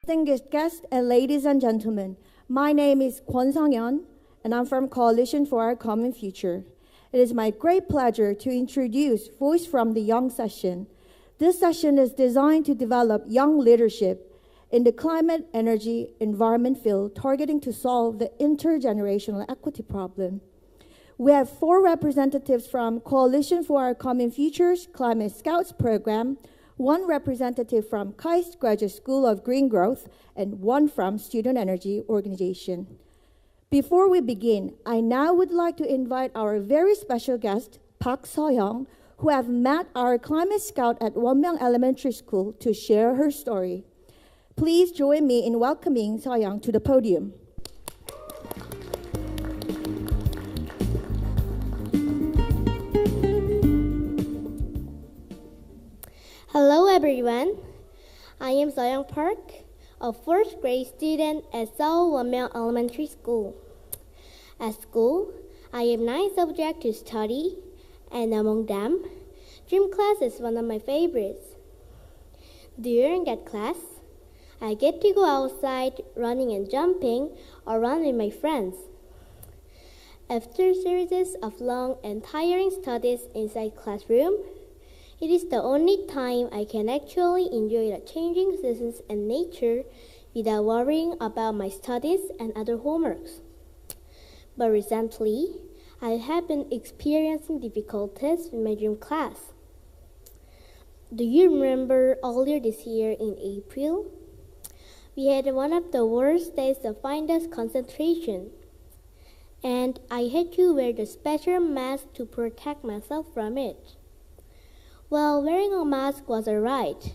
Distinguished guests and ladies and gentlemen, my name is Kwon Sung-yeon, and I'm from Coalition for Our Common Future. It is my great pleasure to introduce Voice from the Young session. This session is designed to develop young leadership in the climate, energy, environment field, targeting to solve the intergenerational equity problem. We have 4 representatives from Coalition for Our Common Futures Climate Scouts program, 1 representative from KAIST Graduate School of Green Growth, and 1 from Student Energy Organization. Before we begin, I now would like to invite our very special guest, Park So-young, who have met our Climate Scout at Wonmyeong Elementary School to share her story. Please join me in welcoming So-young to the podium. Hello everyone, I am So-young Park, a 4th grade student at Seoul Wonmyeong Elementary School. At school, I have 9 subjects to study, and among them, gym class is one of my favorites. During that class, I get to go outside running and jumping or run with my friends. After a series of long and tiring studies inside classroom, it is the only time I can actually enjoy the changing seasons and nature without worrying about my studies and other homeworks. But recently, I have been experiencing difficulties with my gym class. Do you remember earlier this year in April? We had one of the worst days of finest concentration, and I had to wear the special mask to protect myself from it. Well, wearing a mask was alright.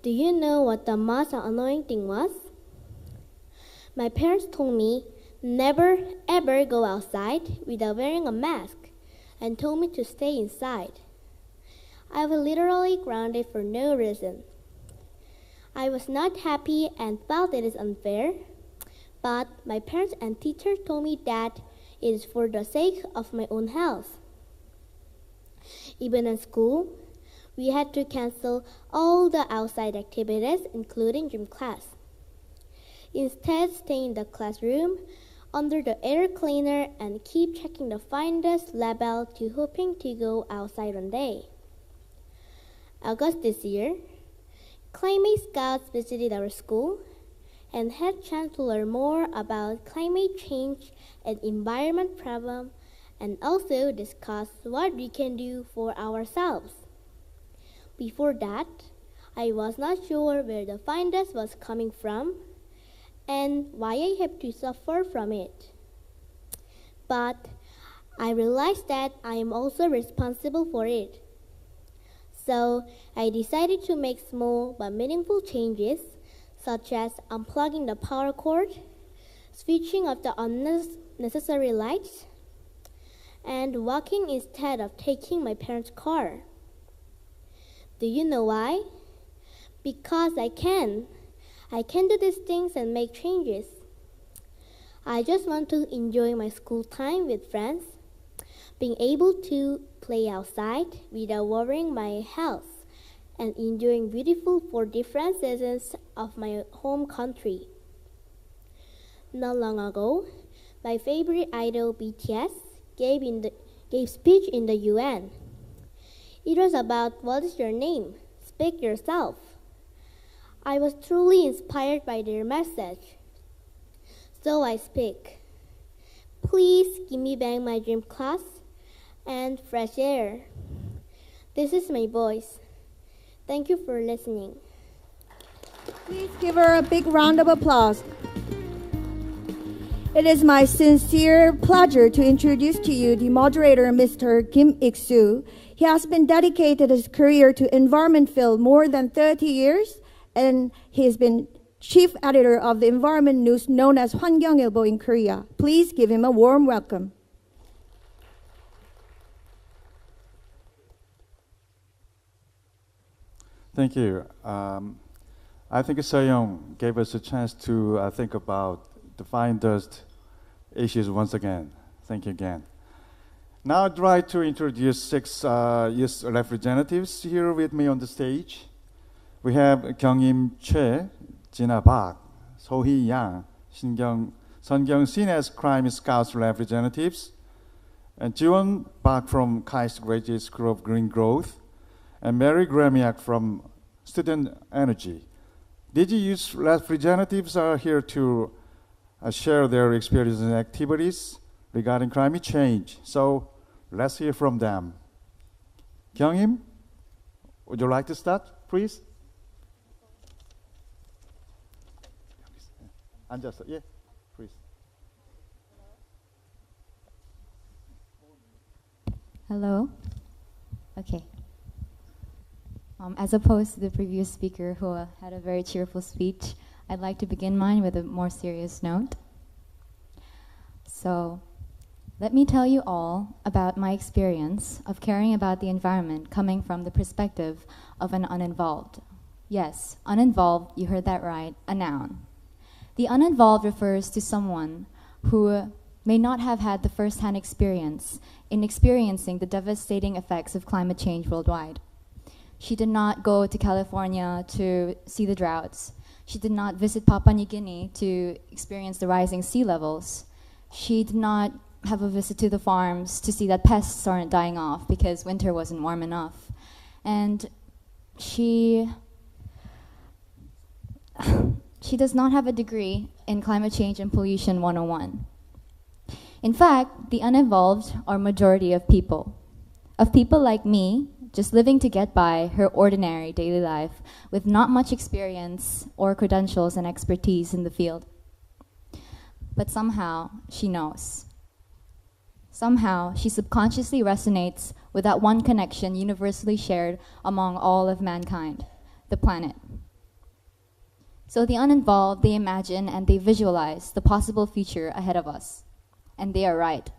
Do you know what the most annoying thing was? My parents told me never ever go outside without wearing a mask and told me to stay inside. I was literally grounded for no reason. I was not happy and felt it is unfair, but my parents and teachers told me that it is for the sake of my own health. Even in school, we had to cancel all the outside activities, including gym class. Instead, stay in the classroom under the air cleaner and keep checking the finest label to hoping to go outside one day. August this year, Climate Scouts visited our school and had a chance to learn more about climate change and environment problem, and also discuss what we can do for ourselves. Before that, I was not sure where the finest was coming from and why I have to suffer from it. But I realized that I am also responsible for it. So I decided to make small but meaningful changes, such as unplugging the power cord, switching off the unnecessary lights, and walking instead of taking my parents' car. Do you know why? Because I can. I can do these things and make changes. I just want to enjoy my school time with friends, being able to play outside without worrying my health, and enjoying beautiful 4 different seasons of my home country. Not long ago, my favorite idol BTS gave speech in the UN. It was about what is your name? Speak yourself. I was truly inspired by their message. So I speak. Please give me back my gym class and fresh air. This is my voice. Thank you for listening. Please give her a big round of applause. It is my sincere pleasure to introduce to you the moderator, Mr. Kim Ik-soo. He has been dedicated his career to environment field more than 30 years, and he has been chief editor of the environment news known as 환경일보 in Korea. Please give him a warm welcome. Thank you. I think So-young gave us a chance to think about the fine dust issues once again. Thank you again. Now I'd like to introduce 6 youth representatives here with me on the stage. We have Kyung-im Choi, Jina Park, Sohee Yang, Sungyung Sin as Crime Scouts representatives, and Jiwon Park from KAIST Graduate School of Green Growth, and Mary Gremiak from Student Energy. DGU's representatives are here to share their experiences and activities regarding climate change. So let's hear from them. Kyungim, would you like to start, please? Yeah, please. Hello. Okay. As opposed to the previous speaker who had a very cheerful speech, I'd like to begin mine with a more serious note. So, let me tell you all about my experience of caring about the environment coming from the perspective of an uninvolved. Yes, uninvolved, you heard that right, a noun. The uninvolved refers to someone who may not have had the first-hand experience in experiencing the devastating effects of climate change worldwide. She did not go to California to see the droughts. She did not visit Papua New Guinea to experience the rising sea levels. She did not have a visit to the farms to see that pests aren't dying off because winter wasn't warm enough. And she does not have a degree in climate change and pollution 101. In fact, the uninvolved are majority of people like me, just living to get by her ordinary daily life with not much experience or credentials and expertise in the field. But somehow she knows. Somehow she subconsciously resonates with that one connection universally shared among all of mankind, the planet. So the uninvolved, they imagine and they visualize the possible future ahead of us. And they are right.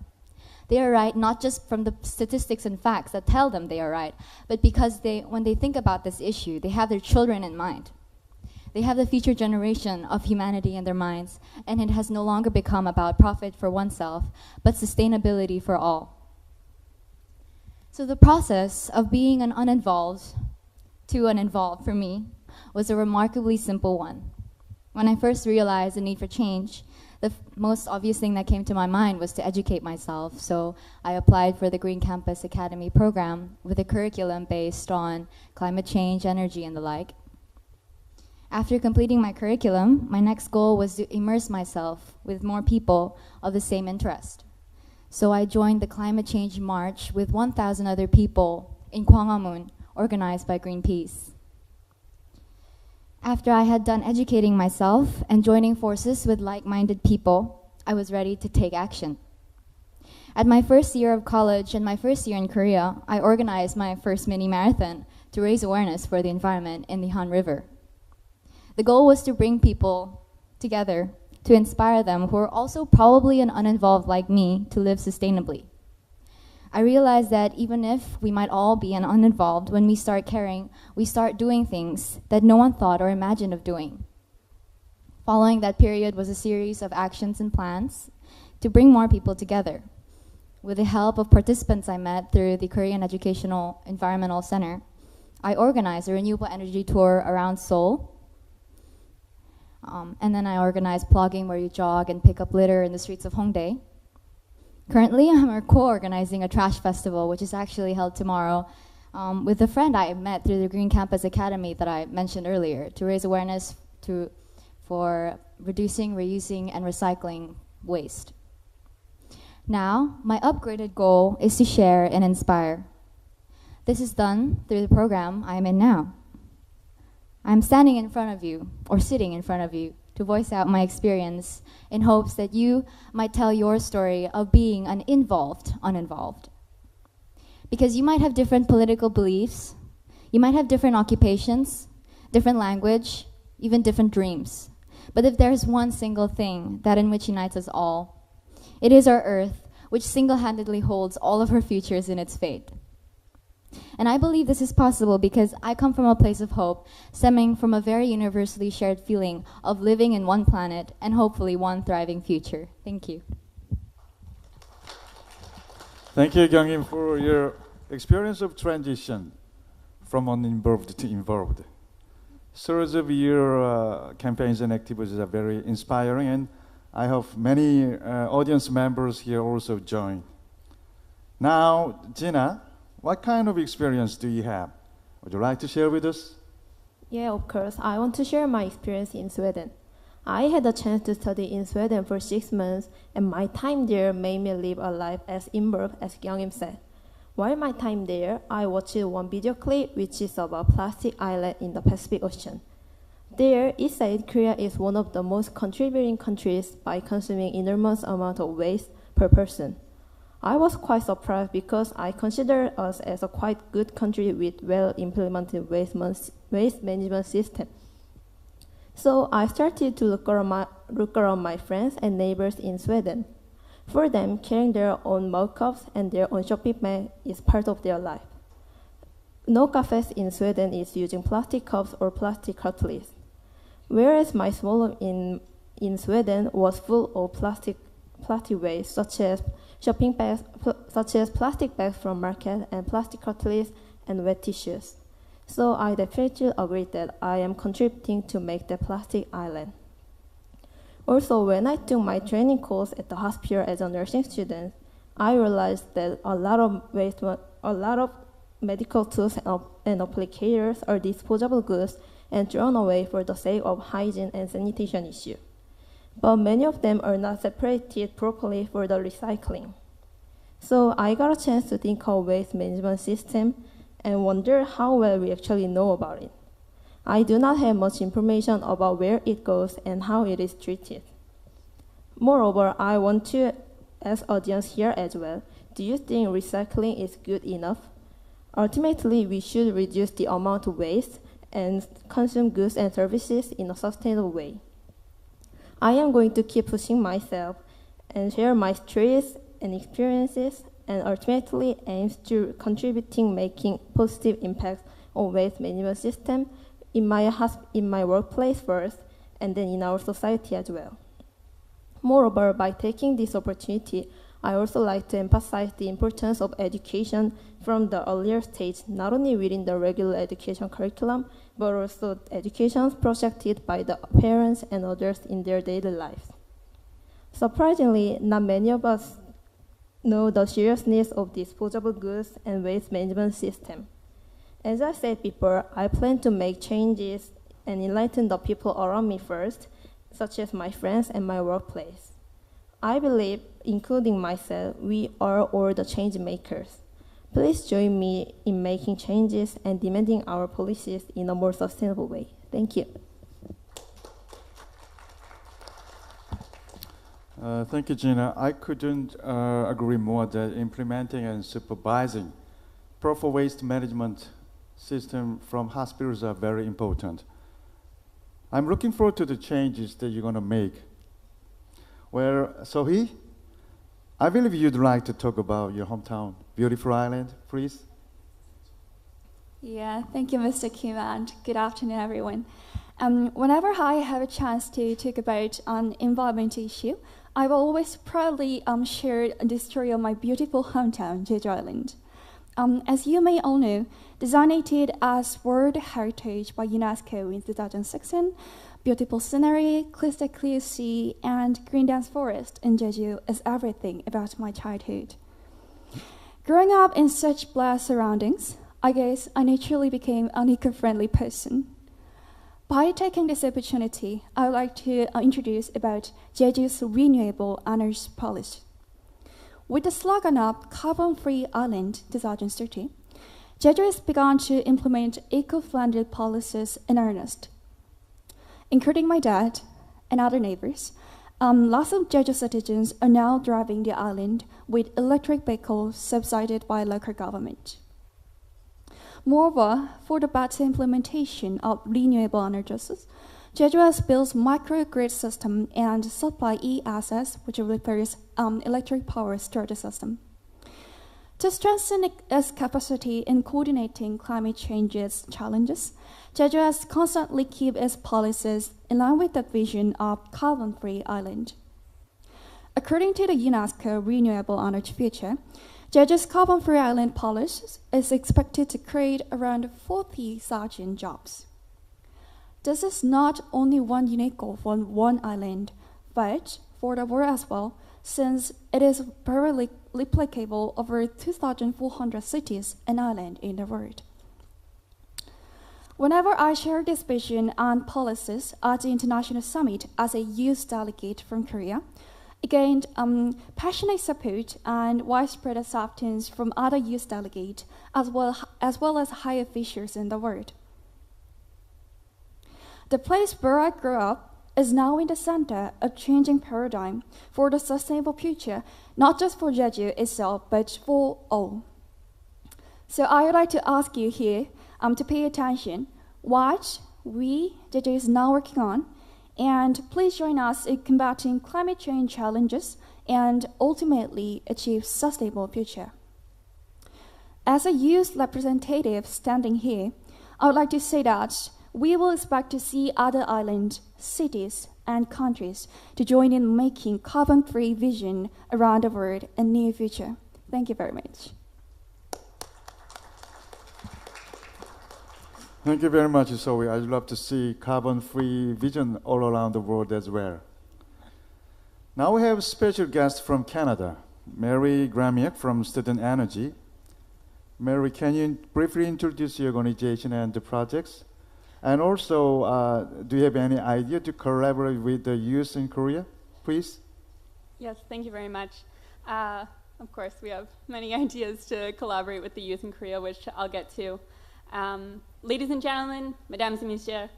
They are right not just from the statistics and facts that tell them they are right, but because when they think about this issue, they have their children in mind. They have the future generation of humanity in their minds, and it has no longer become about profit for oneself, but sustainability for all. So the process of being an uninvolved to an involved for me was a remarkably simple one. When I first realized the need for change, the most obvious thing that came to my mind was to educate myself. So I applied for the Green Campus Academy program with a curriculum based on climate change, energy, and the like. After completing my curriculum, my next goal was to immerse myself with more people of the same interest. So I joined the Climate Change March with 1,000 other people in Gwanghwamun, organized by Greenpeace. After I had done educating myself and joining forces with like-minded people, I was ready to take action. At my first year of college and my first year in Korea, I organized my first mini-marathon to raise awareness for the environment in the Han River. The goal was to bring people together to inspire them who are also probably an uninvolved like me to live sustainably. I realized that even if we might all be an uninvolved, when we start caring, we start doing things that no one thought or imagined of doing. Following that period was a series of actions and plans to bring more people together. With the help of participants I met through the Korean Educational Environmental Center, I organized a renewable energy tour around Seoul. And then I organized plogging where you jog and pick up litter in the streets of Hongdae. Currently, I'm co-organizing a trash festival, which is actually held tomorrow, with a friend I met through the Green Campus Academy that I mentioned earlier, to raise awareness for reducing, reusing, and recycling waste. Now, my upgraded goal is to share and inspire. This is done through the program I am in now. I'm standing in front of you, or sitting in front of you, to voice out my experience in hopes that you might tell your story of being an involved uninvolved. Because you might have different political beliefs, you might have different occupations, different language, even different dreams. But if there's one single thing that in which unites us all, it is our Earth, which single-handedly holds all of her futures in its fate. And I believe this is possible because I come from a place of hope, stemming from a very universally shared feeling of living in one planet and hopefully one thriving future. Thank you. Thank you, Kyungim, for your experience of transition from uninvolved to involved. series of your campaigns and activities are very inspiring, and I hope many audience members here also join. Now, Gina, what kind of experience do you have? Would you like to share with us? Yeah, of course. I want to share my experience in Sweden. I had a chance to study in Sweden for 6 months, and my time there made me live a life as involved as Kyungim said. While my time there, I watched one video clip which is about plastic island in the Pacific Ocean. There, it said Korea is one of the most contributing countries by consuming enormous amount of waste per person. I was quite surprised because I consider us as a quite good country with well-implemented waste management system. So I started to look around my friends and neighbors in Sweden. For them, carrying their own mug cups and their own shopping bag is part of their life. No cafes in Sweden is using plastic cups or plastic cutlery, whereas my small in Sweden was full of plastic waste, such as shopping bags, such as plastic bags from market and plastic cutlery and wet tissues. So I definitely agree that I am contributing to make the plastic island. Also, when I took my training course at the hospital as a nursing student, I realized that a lot of medical tools and applicators are disposable goods and thrown away for the sake of hygiene and sanitation issue. But many of them are not separated properly for the recycling. So I got a chance to think of waste management system and wonder how well we actually know about it. I do not have much information about where it goes and how it is treated. Moreover, I want to ask audience here as well, do you think recycling is good enough? Ultimately, we should reduce the amount of waste and consume goods and services in a sustainable way. I am going to keep pushing myself and share my stories and experiences and ultimately aims to contributing making positive impacts on waste management system in my workplace first, and then in our society as well. Moreover, by taking this opportunity, I also like to emphasize the importance of education from the earlier stage, not only within the regular education curriculum, but also education projected by the parents and others in their daily lives. Surprisingly, not many of us know the seriousness of disposable goods and waste management system. As I said before, I plan to make changes and enlighten the people around me first, such as my friends and my workplace. I believe, including myself, we are all the change makers. Please join me in making changes and demanding our policies in a more sustainable way. Thank you. Thank you, Gina. I couldn't agree more that implementing and supervising proper waste management system from hospitals are very important. I'm looking forward to the changes that you're going to make. Well, Sohee, I believe you'd like to talk about your hometown, beautiful island, please. Yeah, thank you, Mr. Kim, and good afternoon, everyone. Whenever I have a chance to talk about an environmental issue, I will always proudly share the story of my beautiful hometown, Jeju Island. As you may all know, designated as World Heritage by UNESCO in 2016, beautiful scenery, crystal clear sea, and green dense forest in Jeju is everything about my childhood. Growing up in such blessed surroundings, I guess I naturally became an eco-friendly person. By taking this opportunity, I would like to introduce about Jeju's renewable energy policy. With the slogan of Carbon-Free Island 2030, Jeju has begun to implement eco-friendly policies in earnest. Including my dad and other neighbors, lots of Jeju citizens are now driving the island with electric vehicles subsidized by local government. Moreover, for the better implementation of renewable energies, Jeju has built microgrid system and supply ESS, which refers electric power storage system. To strengthen its capacity in coordinating climate change's challenges, Jeju has constantly kept its policies in line with the vision of carbon-free island. According to the UNESCO Renewable Energy Future, Jeju's carbon-free island policy is expected to create around 40,000 jobs. This is not only one unique goal for one island, but for the world as well, since it is very replicable over 2,400 cities and islands in the world. Whenever I share this vision and policies at the International Summit as a youth delegate from Korea, I gained passionate support and widespread acceptance from other youth delegates as well as high officials in the world. The place where I grew up is now in the center of changing paradigm for the sustainable future, not just for Jeju itself, but for all. So I would like to ask you here to pay attention, what Jeju is now working on, and please join us in combating climate change challenges and ultimately achieve sustainable future. As a youth representative standing here, I would like to say that we will expect to see other islands, cities, and countries to join in making carbon-free vision around the world in the near future. Thank you very much. Thank you very much, Zoe. I'd love to see carbon-free vision all around the world as well. Now we have a special guest from Canada, Mary Gramiak from Student Energy. Mary, can you briefly introduce your organization and the projects? And also, do you have any idea to collaborate with the youth in Korea, please? Yes, thank you very much. Of course, we have many ideas to collaborate with the youth in Korea, which I'll get to. Ladies and gentlemen, mesdames et messieurs,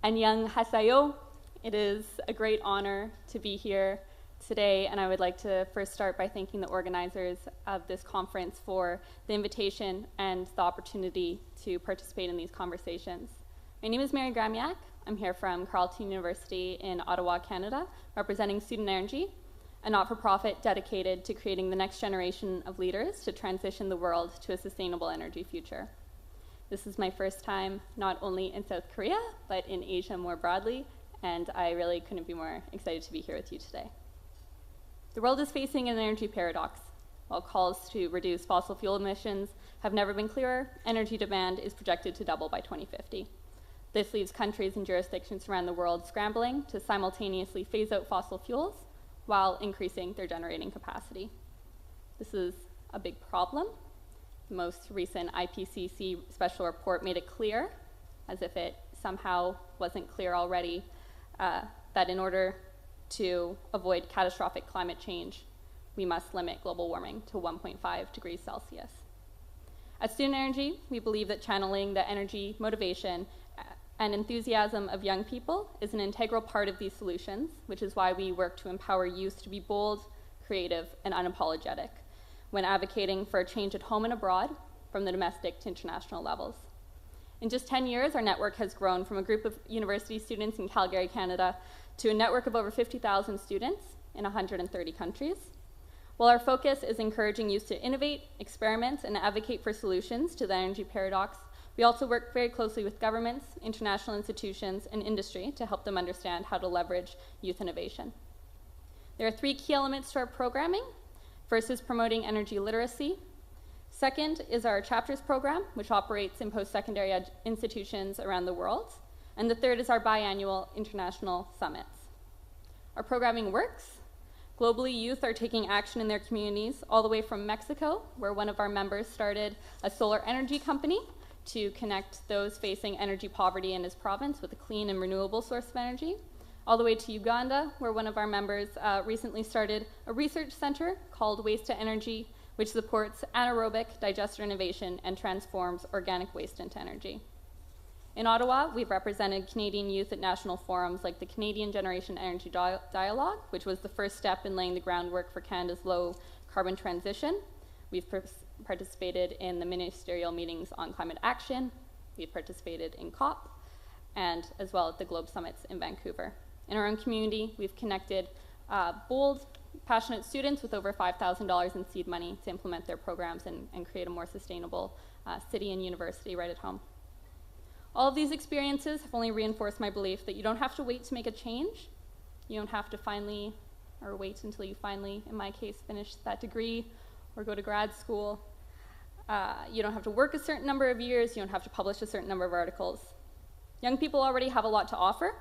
annyeonghaseyo. It is a great honor to be here today, and I would like to first start by thanking the organizers of this conference for the invitation and the opportunity to participate in these conversations. My name is Mary Gramiak. I'm here from Carleton University in Ottawa, Canada, representing Student Energy, a not-for-profit dedicated to creating the next generation of leaders to transition the world to a sustainable energy future. This is my first time not only in South Korea, but in Asia more broadly, and I really couldn't be more excited to be here with you today. The world is facing an energy paradox. While calls to reduce fossil fuel emissions have never been clearer, energy demand is projected to double by 2050. This leaves countries and jurisdictions around the world scrambling to simultaneously phase out fossil fuels while increasing their generating capacity. This is a big problem. The most recent IPCC special report made it clear, as if it somehow wasn't clear already, that in order to avoid catastrophic climate change, we must limit global warming to 1.5 degrees Celsius. At Student Energy, we believe that channeling the energy, motivation, and enthusiasm of young people is an integral part of these solutions, which is why we work to empower youth to be bold, creative, and unapologetic when advocating for a change at home and abroad, from the domestic to international levels. In just 10 years, our network has grown from a group of university students in Calgary, Canada, to a network of over 50,000 students in 130 countries. While our focus is encouraging youth to innovate, experiment, and advocate for solutions to the energy paradox, we also work very closely with governments, international institutions, and industry to help them understand how to leverage youth innovation. There are 3 key elements to our programming. First is promoting energy literacy. Second is our chapters program, which operates in post-secondary institutions around the world. And the third is our biannual international summits. Our programming works. Globally, youth are taking action in their communities, all the way from Mexico, where one of our members started a solar energy company to connect those facing energy poverty in his province with a clean and renewable source of energy, all the way to Uganda, where one of our members recently started a research center called Waste to Energy, which supports anaerobic digester innovation and transforms organic waste into energy. In Ottawa, we've represented Canadian youth at national forums like the Canadian Generation Energy Dialogue, which was the first step in laying the groundwork for Canada's low carbon transition. We've participated in the ministerial meetings on climate action. We've participated in COP, and as well at the Globe Summits in Vancouver. In our own community, we've connected bold, passionate students with over $5,000 in seed money to implement their programs and create a more sustainable city and university right at home. All of these experiences have only reinforced my belief that you don't have to wait to make a change. You don't have to finally, or wait until you finally, in my case, finish that degree or go to grad school. You don't have to work a certain number of years. You don't have to publish a certain number of articles. Young people already have a lot to offer.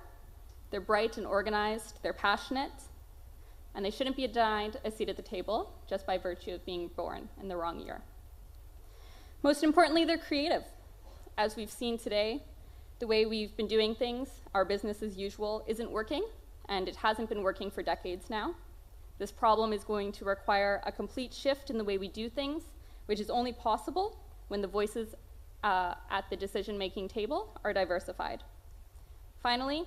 They're bright and organized, they're passionate, and they shouldn't be denied a seat at the table just by virtue of being born in the wrong year. Most importantly, they're creative. As we've seen today, the way we've been doing things, our business as usual, isn't working, and it hasn't been working for decades now. This problem is going to require a complete shift in the way we do things, which is only possible when the voices at the decision-making table are diversified. Finally,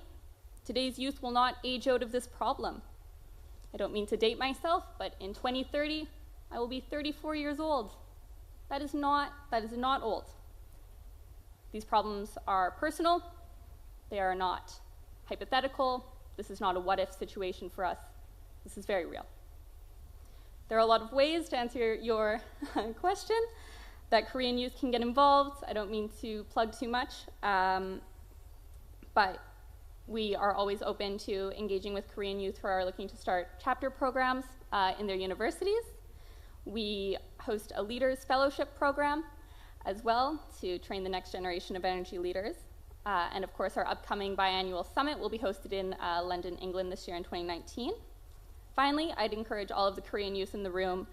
today's youth will not age out of this problem. I don't mean to date myself, but in 2030, I will be 34 years old. That is not old. These problems are personal. They are not hypothetical. This is not a what-if situation for us. This is very real. There are a lot of ways to answer your question that Korean youth can get involved. I don't mean to plug too much, but we are always open to engaging with Korean youth who are looking to start chapter programs in their universities. We host a Leaders Fellowship program as well to train the next generation of energy leaders. And of course, our upcoming biannual summit will be hosted in London, England this year in 2019. Finally, I'd encourage all of the Korean youth in the room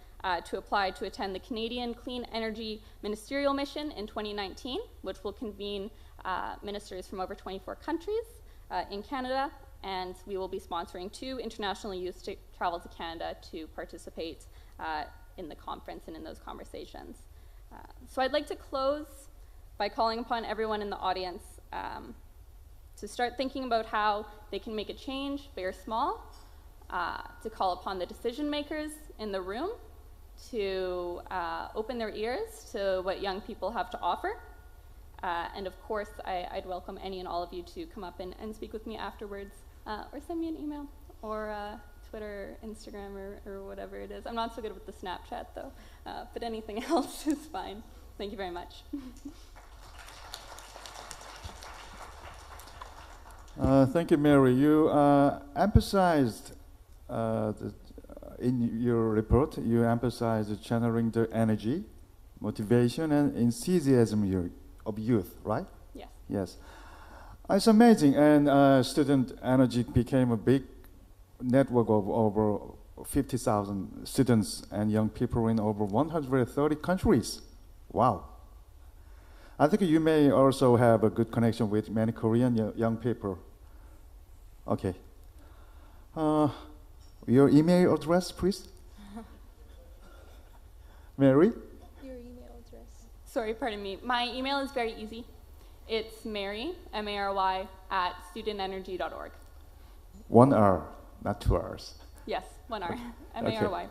to apply to attend the Canadian Clean Energy Ministerial Mission in 2019, which will convene ministers from over 24 countries in Canada, and we will be sponsoring 2 international youth to travel to Canada to participate in the conference and in those conversations. So I'd like to close by calling upon everyone in the audience to start thinking about how they can make a change, big or small, to call upon the decision makers in the room to open their ears to what young people have to offer. And of course, I'd welcome any and all of you to come up and speak with me afterwards, or send me an email, or Twitter, Instagram, or whatever it is. I'm not so good with the Snapchat, though, but anything else is fine. Thank you very much. Thank you, Mary. You emphasized in your report, you emphasized channeling the energy, motivation, and enthusiasm of youth, right? Yes. Yes. It's amazing, and student energy became a big network of over 50,000 students and young people in over 130 countries. Wow. I think you may also have a good connection with many Korean young people. Okay. Your email address, please? Mary? Your email address. Sorry, pardon me. My email is very easy. It's Mary, M-A-R-Y, @studentenergy.org. 1 R, not 2 R's. Yes, 1 R, M-A-R-Y.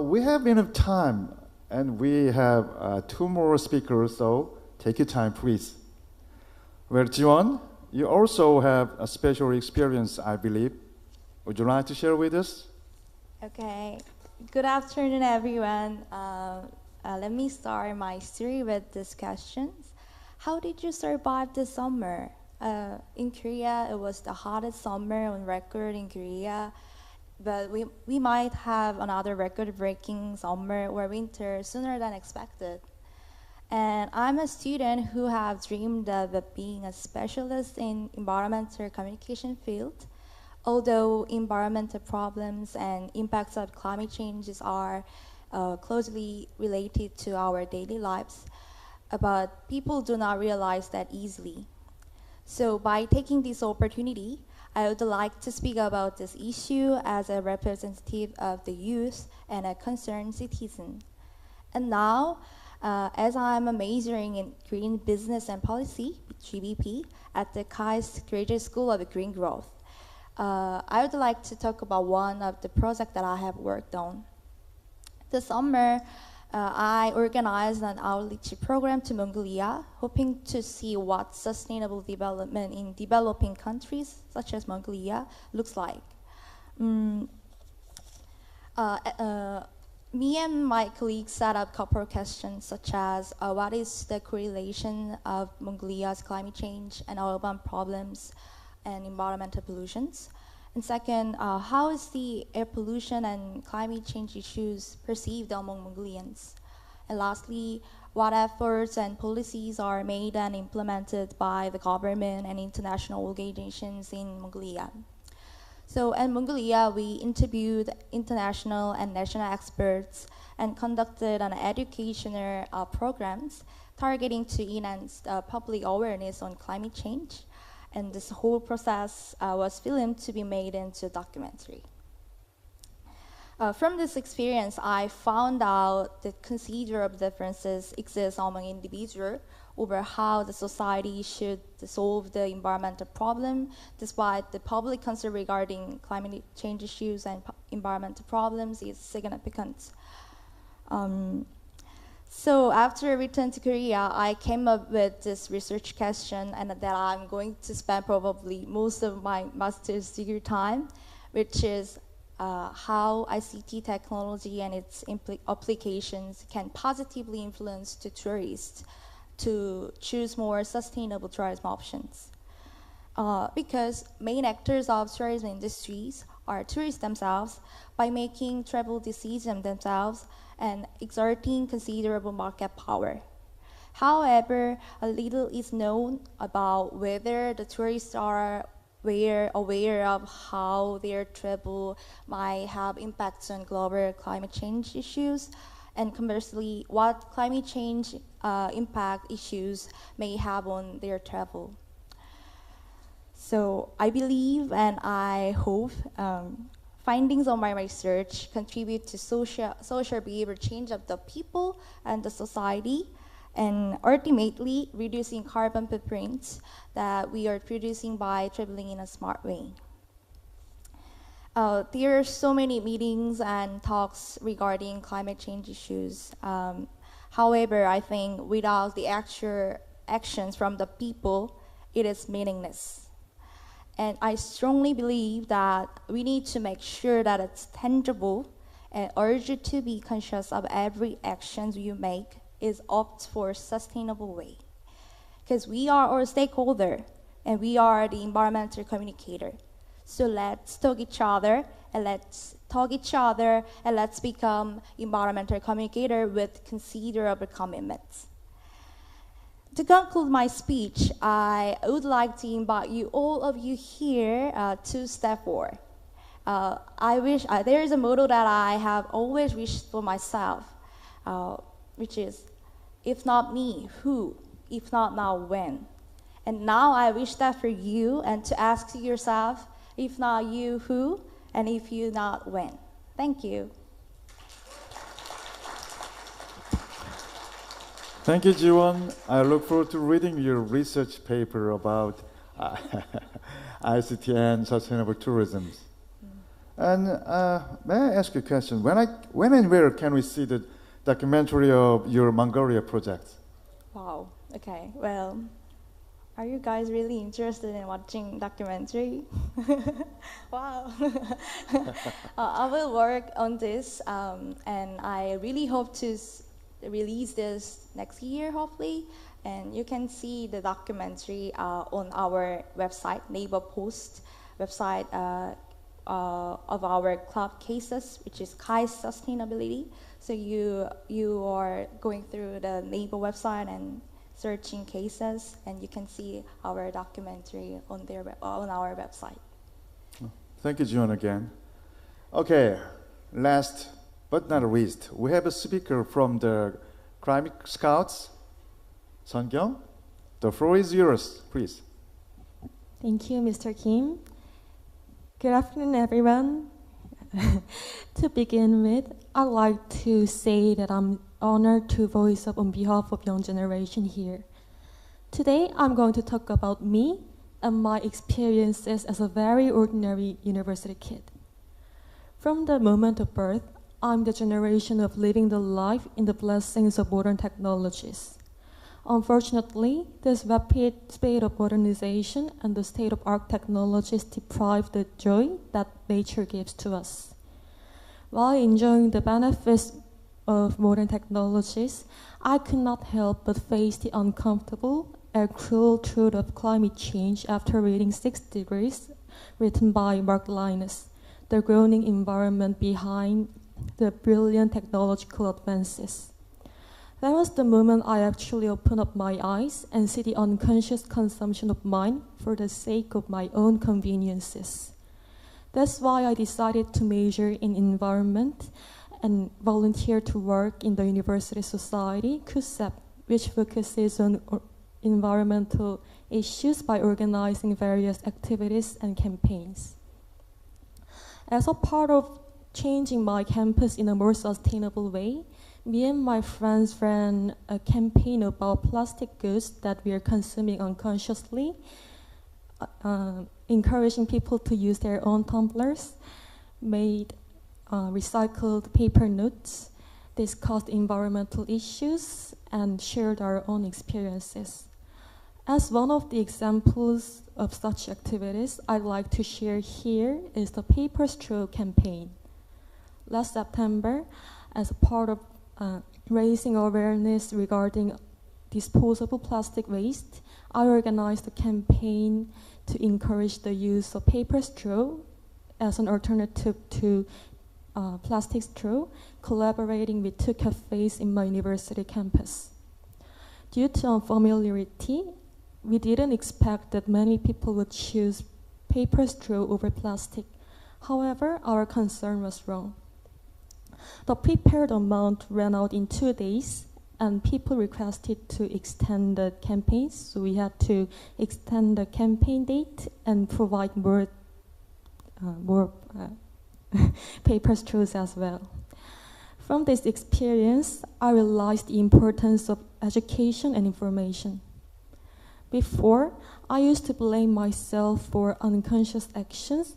We have enough time, and we have 2 more speakers, so take your time, please. Well, Jiwon, you also have a special experience, I believe. Would you like to share with us? Okay. Good afternoon, everyone. Let me start my story with these questions. How did you survive the summer? In Korea, it was the hottest summer on record in Korea, but we might have another record-breaking summer or winter sooner than expected. And I'm a student who have dreamed of being a specialist in environmental communication field. Although environmental problems and impacts of climate changes are closely related to our daily lives, but people do not realize that easily. So by taking this opportunity, I would like to speak about this issue as a representative of the youth and a concerned citizen. And now, as I'm majoring in Green Business and Policy, GBP, at the KAIST Graduate School of Green Growth, I would like to talk about one of the projects that I have worked on. This summer, I organized an outreach program to Mongolia, hoping to see what sustainable development in developing countries, such as Mongolia, looks like. Me and my colleagues set up a couple of questions, such as what is the correlation of Mongolia's climate change and urban problems and environmental pollutions? And second, how is the air pollution and climate change issues perceived among Mongolians? And lastly, what efforts and policies are made and implemented by the government and international organizations in Mongolia. So in Mongolia, we interviewed international and national experts and conducted an educational programs targeting to enhance public awareness on climate change. And this whole process was filmed to be made into a documentary. From this experience, I found out that considerable differences exist among individuals over how the society should solve the environmental problem, despite the public concern regarding climate change issues and environmental problems is significant. So after I returned to Korea, I came up with this research question and that I'm going to spend probably most of my master's degree time, which is how ICT technology and its applications can positively influence the tourists to choose more sustainable tourism options. Because main actors of tourism industries are tourists themselves by making travel decisions themselves and exerting considerable market power. However, a little is known about whether the tourists are aware of how their travel might have impacts on global climate change issues, and conversely, what climate change impact issues may have on their travel. So I believe and I hope findings of my research contribute to social behavior change of the people and the society, and ultimately reducing carbon footprints that we are producing by traveling in a smart way. There are so many meetings and talks regarding climate change issues. However, I think without the actual actions from the people, it is meaningless. And I strongly believe that we need to make sure that it's tangible and urge you to be conscious of every action you make is opt for a sustainable way. Because we are our stakeholder and we are the environmental communicator. So let's talk each other and let's become environmental communicator with considerable commitments. To conclude my speech, I would like to invite all of you here to step forward. There is a motto that I have always wished for myself, which is, if not me, who? If not now, when? And now I wish that for you and to ask yourself, if not you, who? And if you not, when? Thank you. Thank you, Jiwon. I look forward to reading your research paper about ICT and sustainable tourism. And may I ask you a question? When and where can we see the documentary of your Mongolia project? Wow. Okay. Well, are you guys really interested in watching documentary? Wow. I will work on this, and I really hope to release this next year, hopefully. And you can see the documentary on our website, Naver Post website of our club cases, which is Kai's Sustainability. So you are going through the Naver website and searching cases, and you can see our documentary on our website. Thank you, Jiwon, again. Okay, last but not least, we have a speaker from the Climate Scouts. Sungyong, the floor is yours, please. Thank you, Mr. Kim. Good afternoon, everyone. To begin with, I'd like to say that I'm honored to voice up on behalf of young generation here. Today, I'm going to talk about me and my experiences as a very ordinary university kid. From the moment of birth, I'm the generation of living the life in the blessings of modern technologies. Unfortunately, this rapid speed of modernization and the state-of-art technologies deprive the joy that nature gives to us. While enjoying the benefits of modern technologies, I could not help but face the uncomfortable and cruel truth of climate change after reading 6 Degrees, written by Mark Linus, the groaning environment behind the brilliant technological advances. That was the moment I actually opened up my eyes and see the unconscious consumption of mine for the sake of my own conveniences. That's why I decided to major in environment and volunteer to work in the University Society, CUSEP, which focuses on environmental issues by organizing various activities and campaigns. As a part of changing my campus in a more sustainable way, me and my friends ran a campaign about plastic goods that we are consuming unconsciously, encouraging people to use their own tumblers, made recycled paper notes, discussed environmental issues, and shared our own experiences. As one of the examples of such activities I'd like to share here is the Paper Straw campaign. Last September, as a part of raising awareness regarding disposable plastic waste, I organized a campaign to encourage the use of paper straw as an alternative to plastic straw, collaborating with two cafes in my university campus. Due to unfamiliarity, we didn't expect that many people would choose paper straw over plastic. However, our concern was wrong. The prepared amount ran out in 2 days, and people requested to extend the campaign, so we had to extend the campaign date and provide more paper straws as well. From this experience, I realized the importance of education and information. Before, I used to blame myself for unconscious actions,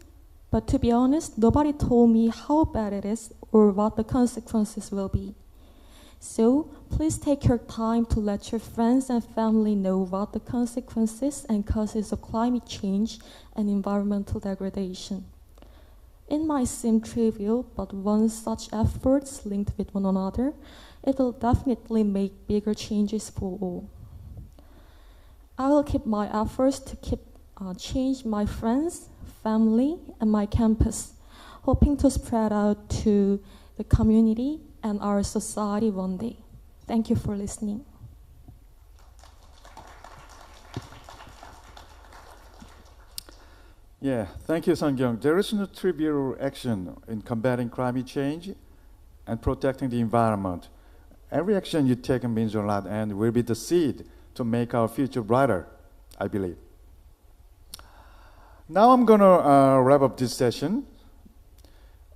but to be honest, nobody told me how bad it is or what the consequences will be. So, please take your time to let your friends and family know what the consequences and causes of climate change and environmental degradation. It might seem trivial, but once such efforts linked with one another, it will definitely make bigger changes for all. I will keep my efforts to change my friends, family, and my campus, hoping to spread out to the community and our society one day. Thank you for listening. Yeah, thank you, Sung-kyung. There is no trivial action in combating climate change and protecting the environment. Every action you take means a lot and will be the seed to make our future brighter, I believe. Now I'm going to wrap up this session.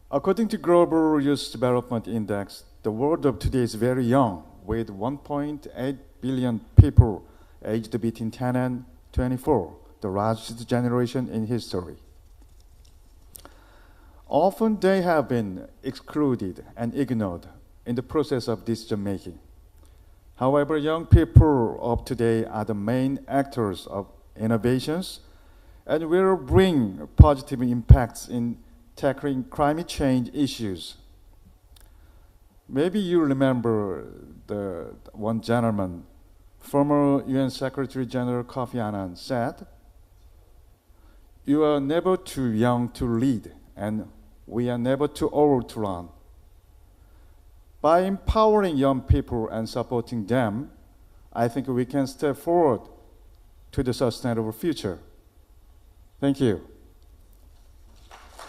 According to Global Youth Development Index, the world of today is very young, with 1.8 billion people aged between 10 and 24, the largest generation in history. Often they have been excluded and ignored in the process of decision making. However, young people of today are the main actors of innovations and will bring positive impacts in tackling climate change issues. Maybe you remember the one gentleman, former UN Secretary General Kofi Annan said, "You are never too young to lead, and we are never too old to run." By empowering young people and supporting them, I think we can step forward to the sustainable future. Thank you.